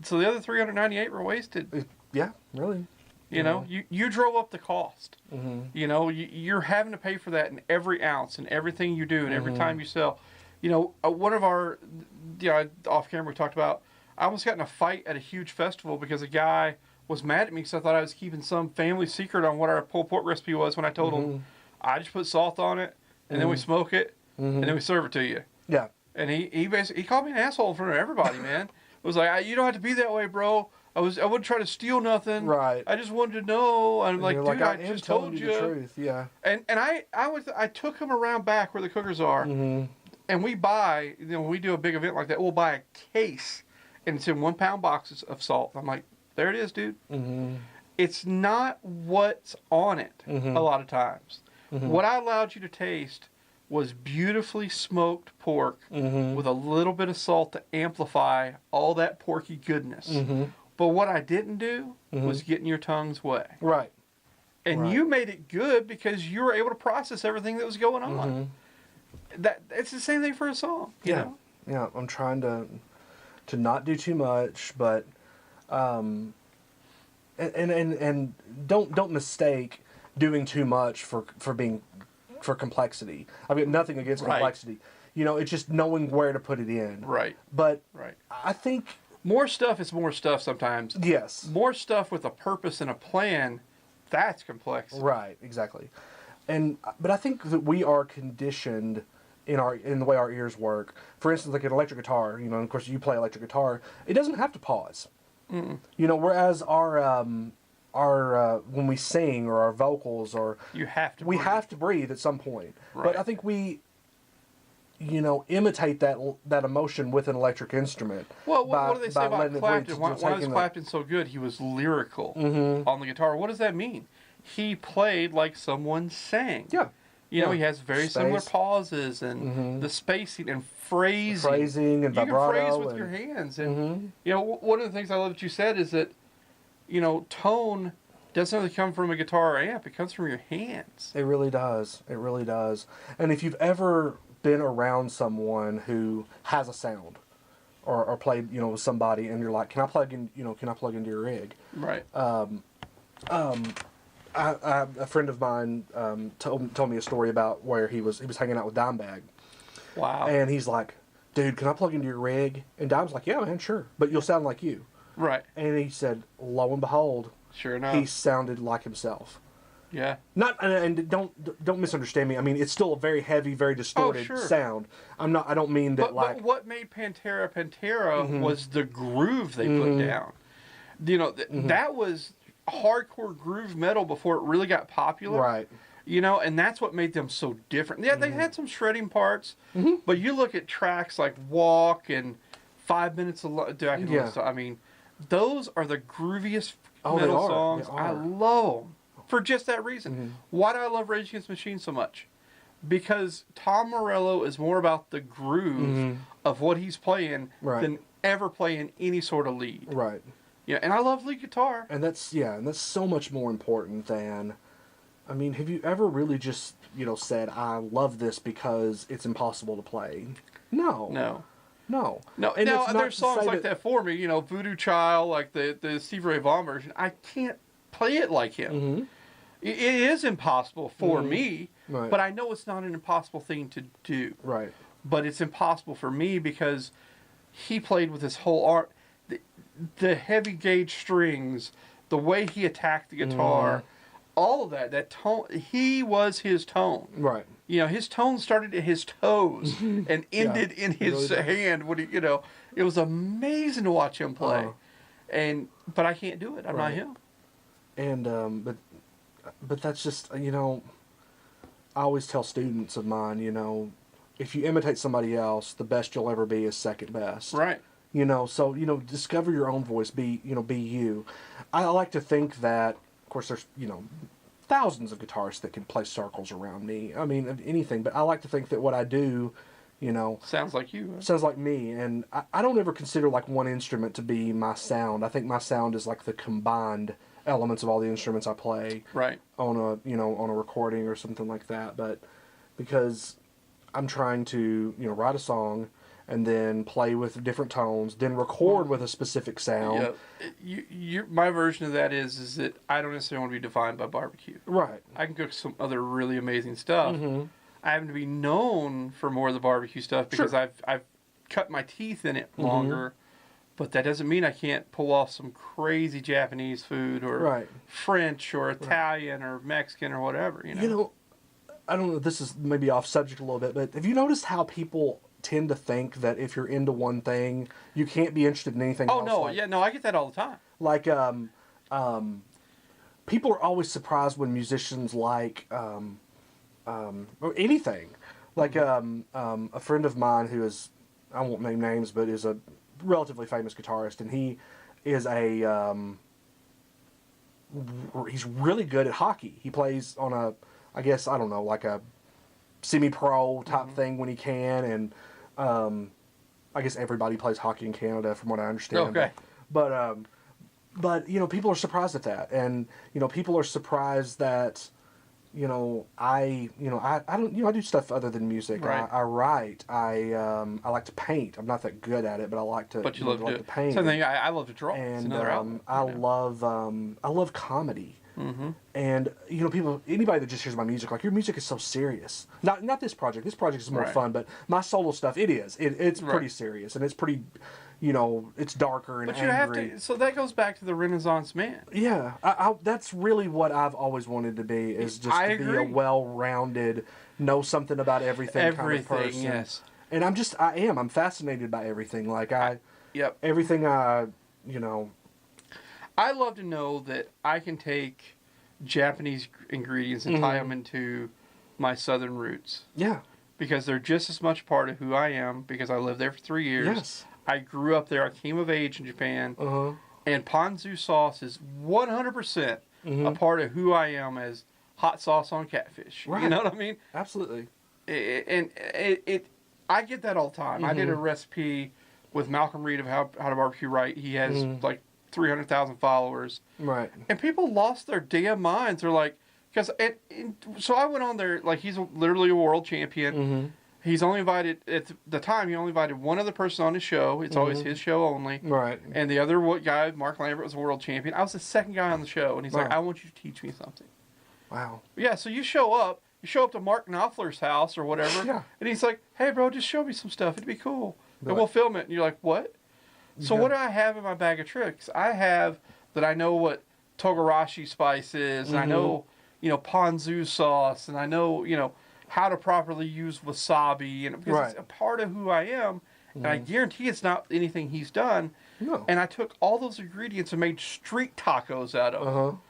So the other 398 were wasted. Yeah, really. You drove up the cost. You're having to pay for that in every ounce and everything you do and every time you sell. One of our, off camera we talked about. I almost got in a fight at a huge festival because a guy was mad at me because I thought I was keeping some family secret on what our pulled pork recipe was when I told him I just put salt on it and then we smoke it and then we serve it to you. Yeah. And he basically called me an asshole in front of everybody, man. It was like, you don't have to be that way, bro. I wouldn't try to steal nothing. Right. I just wanted to know. And I'm like, dude, I just told you. The truth. Yeah. And I took him around back where the cookers are and we buy, when we do a big event like that, we'll buy a case. And it's in 1 pound boxes of salt. I'm like, there it is, dude. It's not what's on it a lot of times. What I allowed you to taste was beautifully smoked pork with a little bit of salt to amplify all that porky goodness. But what I didn't do was get in your tongue's way. Right. And Right. you made it good because you were able to process everything that was going on. That it's the same thing for a song, you know? Yeah, I'm trying to not do too much, but and don't mistake doing too much for complexity. I mean, nothing against complexity. You know, it's just knowing where to put it in. Right. But Right. I think More stuff is more stuff sometimes. yes. More stuff with a purpose and a plan, that's complex. Right, exactly. But I think that we are conditioned in the way our ears work. For instance, like an electric guitar, you know, and of course you play electric guitar, it doesn't have to pause. You know, whereas our when we sing or our vocals or You have to we breathe. have to breathe at some point. Right. But I think we imitate that emotion with an electric instrument. Well, by- what do they say by about letting it breathe, Clapton? to Why was taking the- Clapton so good? He was lyrical on the guitar. What does that mean? He played like someone sang. Yeah. You know, Yeah. he has very similar Space. pauses and the spacing and phrasing. Phrasing and you vibrato. can phrase with and- your hands. And, you know, one of the things I love that you said is that, you know, tone doesn't really come from a guitar or amp. It comes from your hands. It really does. It really does. And if you've ever been around someone who has a sound or played, you know, with somebody and you're like, can I plug into your rig? Right. A friend of mine told me a story about where he was hanging out with Dimebag, Wow. and he's like, dude, can I plug into your rig? And Dime's like, yeah, man, sure, but you'll sound like you. Right. And he said, lo and behold, Sure enough. he sounded like himself. Yeah. Not and don't misunderstand me. I mean, it's still a very heavy, very distorted sure. sound. I don't mean that But what made Pantera was the groove they put down. You know, that was hardcore groove metal before it really got popular. right. You know, and that's what made them so different. Yeah, they had some shredding parts, but you look at tracks like Walk and 5 Minutes of Love. Yeah. I mean, those are the grooviest Oh, they metal are. songs. They I are. love them for just that reason. Why do I love Rage Against the Machine so much? Because Tom Morello is more about the groove of what he's playing Right. than ever playing any sort of lead. Right. Yeah, and I love lead guitar. And that's so much more important than, I mean, have you ever really just, you know, said, I love this because it's impossible to play? No. No. No. No, And now it's not there's to songs say like that for me. You know, Voodoo Child, like the Stevie Ray Vaughan version. I can't play it like him. It is impossible for me, Right. but I know it's not an impossible thing to do. Right. But it's impossible for me because he played with his whole art. The heavy gauge strings, the way he attacked the guitar, all of that tone, he was his tone. Right. You know, his tone started at his toes and ended in his really hand. When he, you know, it was amazing to watch him play. Uh-huh. But I can't do it. I'm not Right. him. And but that's just, you know, I always tell students of mine, you know, if you imitate somebody else, the best you'll ever be is second best. Right. You know, so, you know, discover your own voice, be you. I like to think that, of course, there's, you know, thousands of guitarists that can play circles around me. I mean, anything, but I like to think that what I do, you know, Sounds like you. Huh? sounds like me. And I don't ever consider like one instrument to be my sound. I think my sound is like the combined elements of all the instruments I play Right. on a recording or something like that. But because I'm trying to, you know, write a song and then play with different tones, then record with a specific sound. Yeah. My version of that is that I don't necessarily want to be defined by barbecue. Right. I can cook some other really amazing stuff. I happen to be known for more of the barbecue stuff because I've cut my teeth in it longer. But that doesn't mean I can't pull off some crazy Japanese food or French or Italian or Mexican or whatever. You know. You know, I don't know, this is maybe off subject a little bit, but have you noticed how people tend to think that if you're into one thing, you can't be interested in anything else? Oh no, Like, I get that all the time. Like, people are always surprised when musicians like, or anything. Like, a friend of mine who is, I won't name names, but is a relatively famous guitarist, and he is he's really good at hockey. He plays on a, I guess, I don't know, like a semi-pro type thing when he can, and I guess everybody plays hockey in Canada, from what I understand. Okay. But people are surprised at that, and people are surprised that I don't I do stuff other than music. Right. I write. I like to paint. I'm not that good at it, but I like to. But you love to paint. Same thing. I love to draw. And it's another outlet. I love comedy. Mm-hmm. And anybody that just hears my music, like, your music is so serious. Not this project. This project is more Right. fun, but my solo stuff, it's Right. pretty serious, and it's pretty, it's darker and But you angry. have to. So that goes back to the Renaissance man. Yeah, I that's really what I've always wanted to be, is just I to be a agree. well-rounded, know something about everything kind of person. Yes. And I'm fascinated by everything. Like Yep. everything I love to know that I can take Japanese ingredients and tie them into my Southern roots. Yeah. Because they're just as much part of who I am, because I lived there for 3 years. Yes. I grew up there. I came of age in Japan. Uh-huh. And ponzu sauce is 100% a part of who I am as hot sauce on catfish. Right. You know what I mean? Absolutely. I get that all the time. I did a recipe with Malcolm Reed of how to barbecue right. He has like 300,000 followers. Right. And people lost their damn minds. They're like, so I went on there, like, he's literally a world champion. He's only invited, at the time, he only invited one other person on his show. It's always his show only. Right. And the other guy, Mark Lambert, was a world champion. I was the second guy on the show. And he's like, Wow. I want you to teach me something. Wow. Yeah, so you show up to Mark Knopfler's house or whatever. Yeah. And he's like, hey, bro, just show me some stuff. It'd be cool. Right. And we'll film it. And you're like, what? So Yeah. what do I have in my bag of tricks? I have that I know what togarashi spice is, and I know, ponzu sauce, and I know, how to properly use wasabi, and because it's a part of who I am, and I guarantee it's not anything he's done. No. And I took all those ingredients and made street tacos out of them.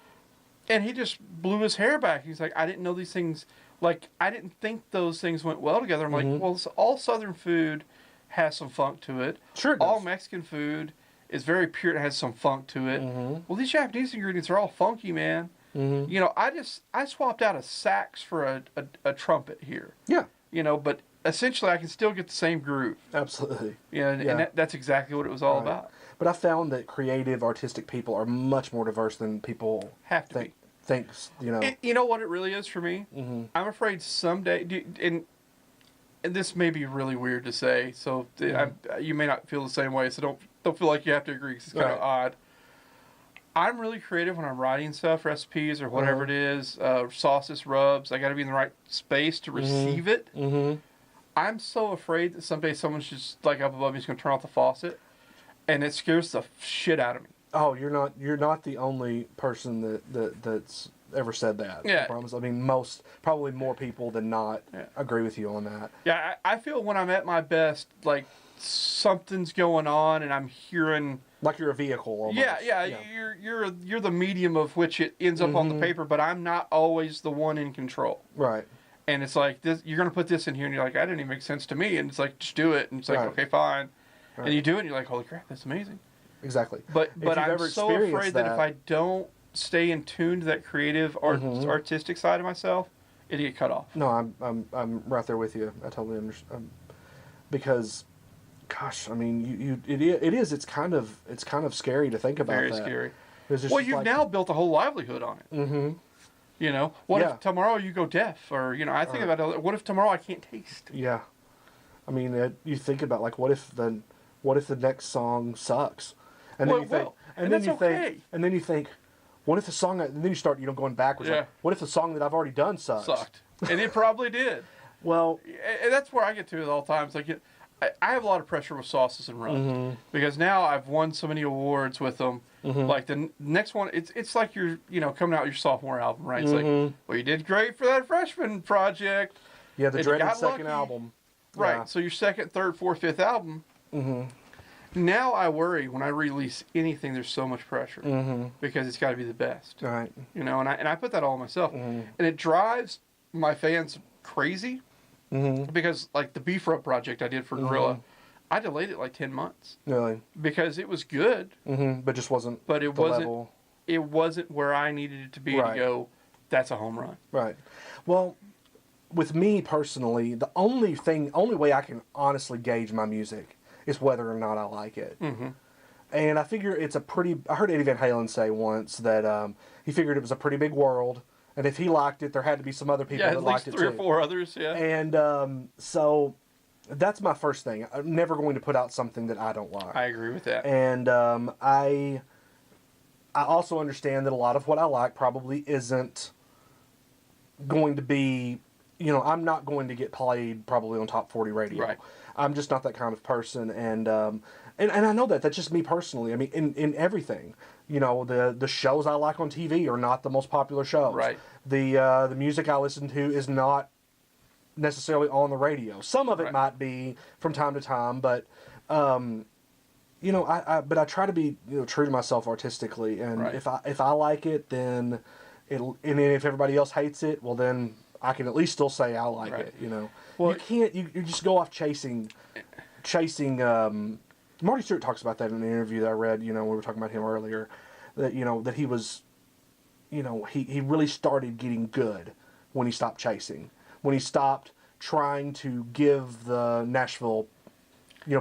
And he just blew his hair back. He's like, I didn't know these things, like, I didn't think those things went well together. I'm like, well, all Southern food has some funk to it. Sure it All does. Mexican food is very pure and has some funk to it. Well, these Japanese ingredients are all funky, man. I swapped out a sax for a trumpet here. Yeah. But essentially I can still get the same groove. Absolutely. And that's exactly what it was all Right. about. But I found that creative, artistic people are much more diverse than people Have to be. thinks. You know what it really is for me? I'm afraid someday, and this may be really weird to say, so you may not feel the same way, so don't feel like you have to agree, 'cause it's kind of odd. I'm really creative when I'm writing stuff, recipes or whatever it is, sauces, rubs. I got to be in the right space to receive it. I'm so afraid that someday someone's just like up above me is going to turn off the faucet, and it scares the shit out of me. Oh, you're not the only person that's ever said that. Yeah. I promise. I mean, probably more people than not agree with you on that. Yeah, I feel when I'm at my best, like something's going on, and I'm hearing. Like you're a vehicle almost. Yeah. You're the medium of which it ends up on the paper, but I'm not always the one in control. Right. And it's like this, you're gonna put this in here, and you're like, that didn't even make sense to me. And it's like, just do it. And it's like, okay, fine. Right. And you do it, and you're like, holy crap, that's amazing. Exactly. But you've I'm ever so afraid that if I don't stay in tune to that creative, artistic side of myself, it'll get cut off. No, I'm right there with you. I totally understand. Because, gosh, I mean, it's kind of scary to think about. Very that. scary. Well, you've now built a whole livelihood on it. What if tomorrow you go deaf, or I think about it, what if tomorrow I can't taste? Yeah, I mean, you think about, like, what if the next song sucks, and then you think, what if the song, and then you start going backwards. Like, what if the song that I've already done sucked? And it probably did. Well, and that's where I get to it all the time. It's like I have a lot of pressure with sauces and rub because now I've won so many awards with them. Like the next one, it's like you're coming out with your sophomore album, right? It's like, well, you did great for that freshman project. Yeah, the dreaded second lucky. album. Right. Yeah. So your second, third, fourth, fifth album. Now I worry when I release anything. There's so much pressure because it's got to be the best. Right. And I put that all on myself, and it drives my fans crazy because, like, the beef rub project I did for Gorilla, I delayed it like 10 months. Really? Because it was good, but just wasn't. But it the wasn't. Level. It wasn't where I needed it to be to go. That's a home run. Right. Well, with me personally, the only way I can honestly gauge my music is whether or not I like it. Mm-hmm. And I figure I heard Eddie Van Halen say once that he figured it was a pretty big world, and if he liked it, there had to be some other people that liked it too. At least 3 or 4 others, yeah. And so that's my first thing. I'm never going to put out something that I don't like. I agree with that. And I also understand that a lot of what I like probably isn't going to be, I'm not going to get played probably on top 40 radio. Right. I'm just not that kind of person, and I know that. That's just me personally. I mean, in everything, the shows I like on TV are not the most popular shows. Right. The music I listen to is not necessarily on the radio. Some of it might be from time to time, but I try to be true to myself artistically, and if I like it, then and if everybody else hates it, well then I can at least still say I like it. Well, you can't. You just go off chasing. Marty Stewart talks about that in an interview that I read. We were talking about him earlier. That that he was, he really started getting good when he stopped chasing. When he stopped trying to give the Nashville,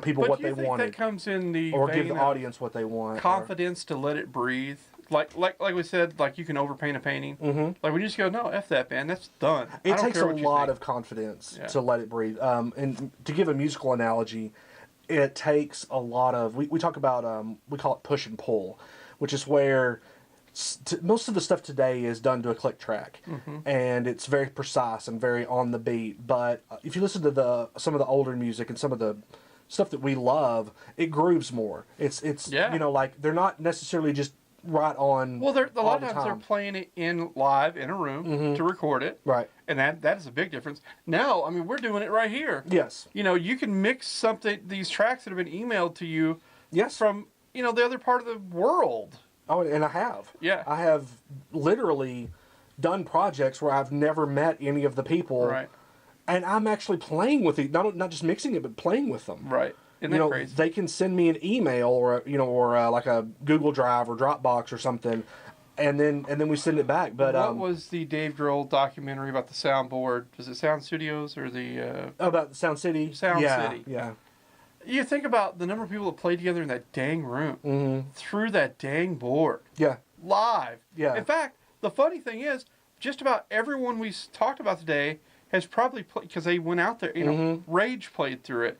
people what they wanted. But do you think that comes in the or vein give the of audience what they want? Confidence to let it breathe. Like we said, like you can overpaint a painting. Mm-hmm. Like when you just go, no, F that, man, that's done. It takes a lot of confidence to let it breathe. And to give a musical analogy, it takes a lot of, we talk about, we call it push and pull, which is where most of the stuff today is done to a click track. Mm-hmm. And it's very precise and very on the beat. But if you listen to some of the older music and some of the stuff that we love, it grooves more. It's like they're not necessarily just right on. Well, a lot of times they're playing it in live in a room to record it, right? And that is a big difference. Now, I mean, we're doing it right here. Yes. You can mix these tracks that have been emailed to you. Yes. From the other part of the world. Oh, and I have. Yeah. I have literally done projects where I've never met any of the people. Right. And I'm actually playing with it, not just mixing it, but playing with them. Right. Isn't that crazy? They can send me an email or like a Google Drive or Dropbox or something, and then we send it back. But what was the Dave Grohl documentary about the soundboard? Was it Sound Studios or the? About Sound City. Sound City. Yeah. You think about the number of people that played together in that dang room, through that dang board. Yeah. Live. Yeah. In fact, the funny thing is, just about everyone we talked about today has probably played, because they went out there. Rage played through it.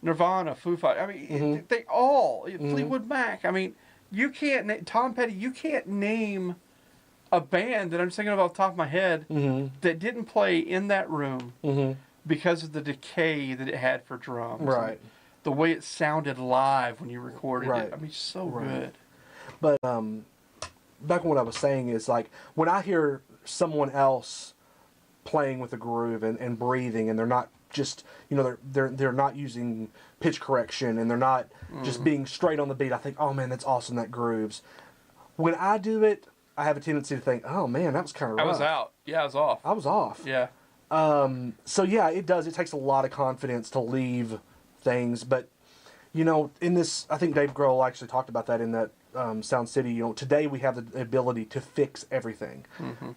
Nirvana, Foo Fighters. I mean, they all, Fleetwood Mac. I mean, you can't, Tom Petty, you can't name a band that I'm thinking of off the top of my head that didn't play in that room because of the decay that it had for drums. Right. The way it sounded live when you recorded it. I mean, so good. But back on what I was saying is, like, when I hear someone else playing with a groove and breathing, and they're not just they're not using pitch correction, and they're not just being straight on the beat, I think, oh man, that's awesome, that grooves. When I do it, I have a tendency to think, oh man, that was kind of rough. I was out. Yeah, I was off. I was off. Yeah. So yeah, it takes a lot of confidence to leave things, but in this, I think Dave Grohl actually talked about that in that Sound City. Today we have the ability to fix everything.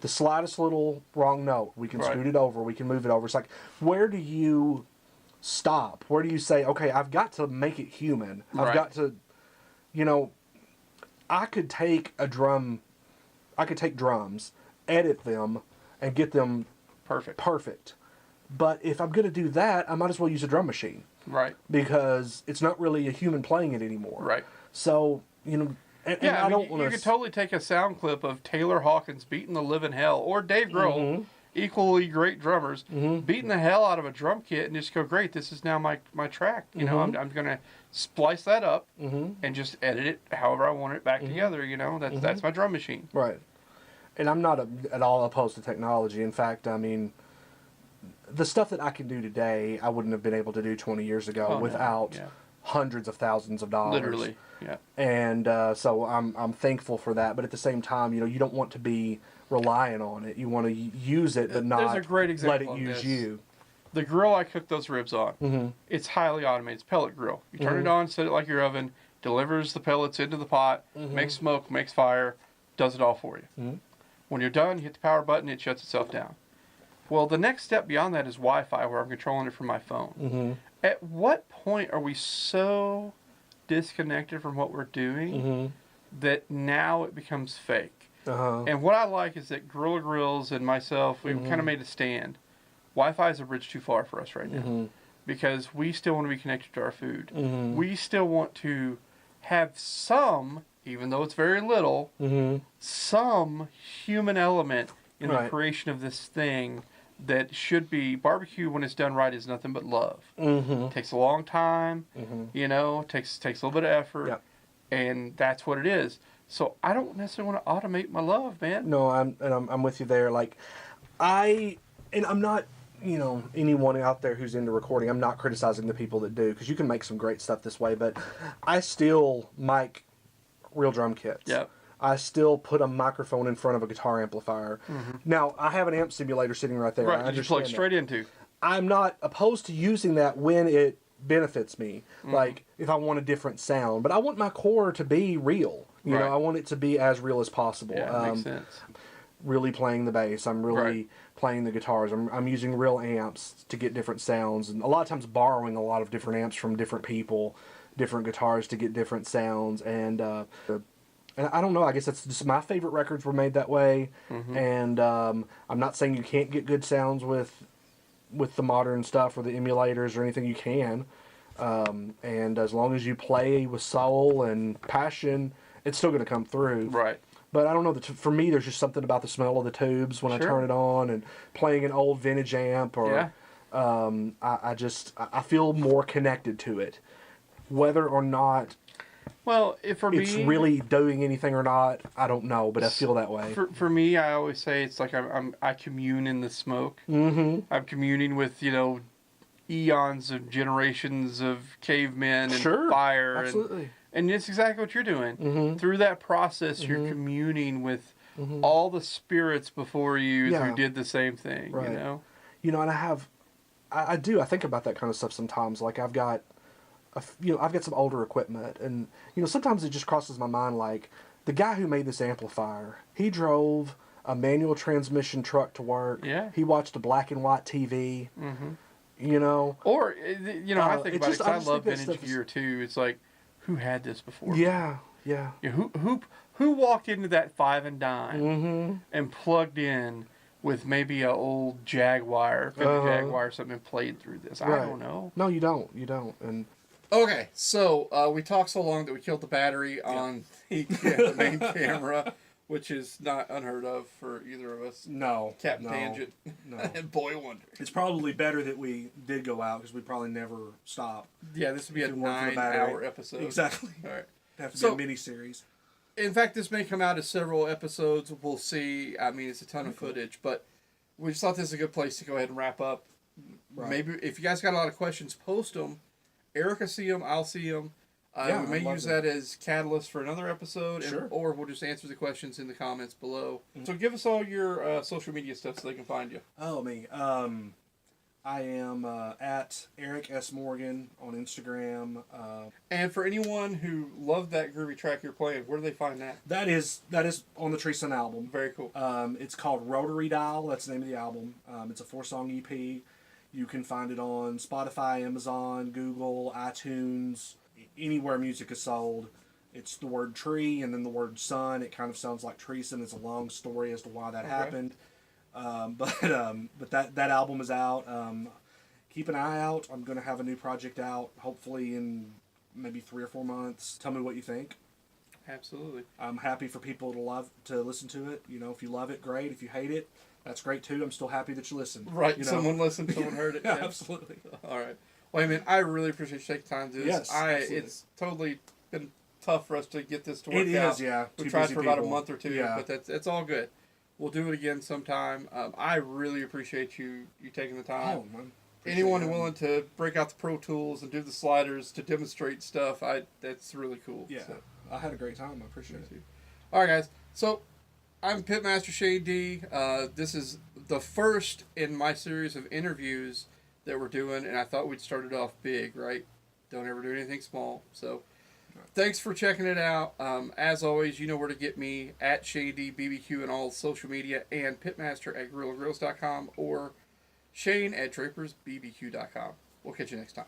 The slightest little wrong note, we can scoot it over, we can move it over. It's like, where do you stop? Where do you say, okay, I've got to make it human. I've got to, I could take drums, edit them, and get them perfect. But if I'm going to do that, I might as well use a drum machine. Right. Because it's not really a human playing it anymore. Right. So, and I don't want to. You could totally take a sound clip of Taylor Hawkins beating the living hell, or Dave Grohl, equally great drummers, beating the hell out of a drum kit, and just go, great, this is now my track. I'm going to splice that up and just edit it however I want it back together. That's my drum machine. Right. And I'm not at all opposed to technology. In fact, I mean, the stuff that I can do today, I wouldn't have been able to do 20 years ago without hundreds of thousands of dollars. Literally, yeah. And so I'm thankful for that. But at the same time, you don't want to be relying on it. You want to use it, but not There's a great example let it use you. The grill I cook those ribs on, it's highly automated. It's pellet grill. You turn it on, set it like your oven, delivers the pellets into the pot, makes smoke, makes fire, does it all for you. When you're done, you hit the power button, it shuts itself down. Well, the next step beyond that is Wi-Fi, where I'm controlling it from my phone. Mm-hmm. At what point are we so disconnected from what we're doing Mm-hmm. that now it becomes fake? Uh-huh. And what I like is that Gorilla Grills and myself, we kind of made a stand. Wi-Fi is a bridge too far for us right now. Mm-hmm. Because we still want to be connected to our food. Mm-hmm. We still want to have some, even though it's very little, some human element in the creation of this thing that should be. Barbecue, when it's done right, is nothing but love. It takes a long time, you know, takes a little bit of effort, and that's what it is. So I don't necessarily want to automate my love, man. No, I'm with you there. Like, I'm not, you know, anyone out there who's into recording. I'm not criticizing the people that do, because you can make some great stuff this way. But I still mic real drum kits. Yep. I still put a microphone in front of a guitar amplifier. Now, I have an amp simulator sitting right there. Right, I you plug understand straight into. I'm not opposed to using that when it benefits me. Like, if I want a different sound. But I want my core to be real. You know, I want it to be as real as possible. Yeah, makes sense. Really playing the bass. I'm really playing the guitars. I'm using real amps to get different sounds, and a lot of times borrowing a lot of different amps from different people, different guitars to get different sounds. And I don't know. I guess that's just my favorite records were made that way. And I'm not saying you can't get good sounds with the modern stuff or the emulators or anything. You can, and as long as you play with soul and passion, it's still going to come through. Right. But I don't know, for me, there's just something about the smell of the tubes when I turn it on, and playing an old vintage amp, or I feel more connected to it. Whether or not it's really doing anything or not, I don't know, but I feel that way. For me, I always say it's like I commune in the smoke. I'm communing with, you know, eons of generations of cavemen and fire. Absolutely. And it's exactly what you're doing. Through that process, you're communing with all the spirits before you who did the same thing, you know? You know, and I think about that kind of stuff sometimes. Like, I've got some older equipment, and, you know, sometimes it just crosses my mind, like, the guy who made this amplifier, he drove a manual transmission truck to work. Yeah. He watched a black and white TV. You know? Or, you know, I think about it, because I love vintage gear, too. It's like, who had this before? Yeah. Who walked into that five and dime and plugged in with maybe an old Jaguar, Jaguar or something, and played through this? I don't know. No, you don't. And okay, so we talked so long that we killed the battery on the main camera, which is not unheard of for either of us. No. Captain Tangent. No. And Boy Wonder. It's probably better that we did go out, because we probably never stop. Yeah, this would be a 9-hour episode. Exactly. All right. Have to be a mini-series. In fact, this may come out as several episodes. We'll see. I mean, it's a ton of footage, but we just thought this is a good place to go ahead and wrap up. Right. Maybe if you guys got a lot of questions, post them. Eric will see them. I'll see them. We may use that as catalyst for another episode, or we'll just answer the questions in the comments below. So give us all your social media stuff so they can find you. Oh, me. I am at Eric S. Morgan on Instagram. And for anyone who loved that groovy track you're playing, where do they find that? That is on the Treeson album. Very cool. It's called Rotary Dial. That's the name of the album. It's a 4-song EP. You can find it on Spotify, Amazon, Google, iTunes, anywhere music is sold. It's the word tree and then the word sun. It kind of sounds like Treeson. It's a long story as to why that happened. But that album is out. Keep an eye out. I'm going to have a new project out, hopefully in maybe 3 or 4 months. Tell me what you think. Absolutely. I'm happy for people to listen to it. You know, if you love it, great. If you hate it, that's great too. I'm still happy that you listened. Right. You know? Someone listened. Someone heard it. Yeah, absolutely. All right. Well, I mean, I really appreciate you taking time to do this. Yes, absolutely. It's totally been tough for us to get this to work out. It is, yeah. We tried for about a month or two, but it's all good. We'll do it again sometime. I really appreciate you taking the time. Oh, man. Anyone willing to break out the Pro Tools and do the sliders to demonstrate stuff, that's really cool. Yeah. So. I had a great time. I appreciate it. All right, guys. So, I'm Pitmaster Shane D. This is the first in my series of interviews that we're doing, and I thought we'd start it off big, right? Don't ever do anything small. So, Thanks for checking it out. As always, you know where to get me at Shane D BBQ and all social media, and Pitmaster at GorillaGrills.com or Shane at DrapersBBQ.com. We'll catch you next time.